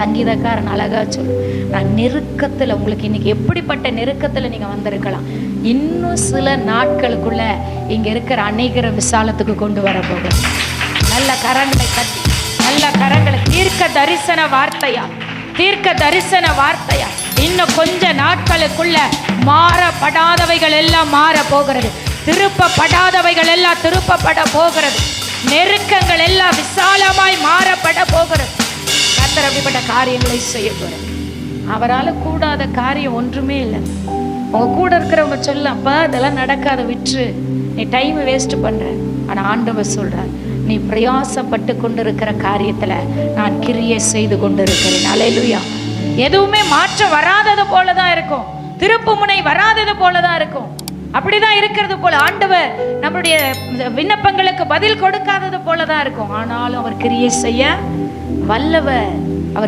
சங்கீதக்காரன் அழகா சொல்லு, நான் நெருக்கத்தில், உங்களுக்கு இன்னைக்கு எப்படிப்பட்ட நெருக்கத்தில் நீங்கள் வந்திருக்கலாம், இன்னும் சில நாட்களுக்குள்ள இங்க இருக்கிற அநேகரை விசாலத்துக்கு கொண்டு வர போகிறேன். நல்ல கரங்களை தட்டி, நல்ல கரங்களை, தீர்க்க தரிசன வார்த்தையா, தீர்க்க தரிசன வார்த்தையா, இன்னும் கொஞ்ச நாட்களுக்குள்ள மாறப்படாதவைகள் எல்லாம் மாற போகிறது, திருப்பப்படாதவைகள் எல்லாம் திருப்பப்பட போகிறது, நெருக்கங்கள் எல்லாம் விசாலமாய் மாறப்பட போகிறது. கர்த்தர் அப்படிப்பட்ட காரியங்களை செய்ய போறார். அவரால் கூடாத காரியம் ஒன்றுமே இல்லை. உங்க கூட இருக்கிறவங்க சொல்ல, அப்பா இதெல்லாம் நடக்காத, விற்று, நீ டைம் வேஸ்ட் பண்ற. ஆனா ஆண்டவர் சொல்றார், நீ பிரயாசப்பட்டு கொண்டிருக்கிற காரியத்துல நான் கிரியை செய்து கொண்டிருக்கிறேன். அல்லேலூயா. எதுவுமே மாற்றம் வராதது போலதான் இருக்கும், திருப்பு முனை வராதது போலதான் இருக்கும். அப்படிதான் இருக்கிறது போல ஆண்டவர் நம்முடைய விண்ணப்பங்களுக்கு பதில் கொடுக்காதது போலதான் இருக்கும். ஆனாலும் அவர் கிரியை செய்ய வல்லவர்.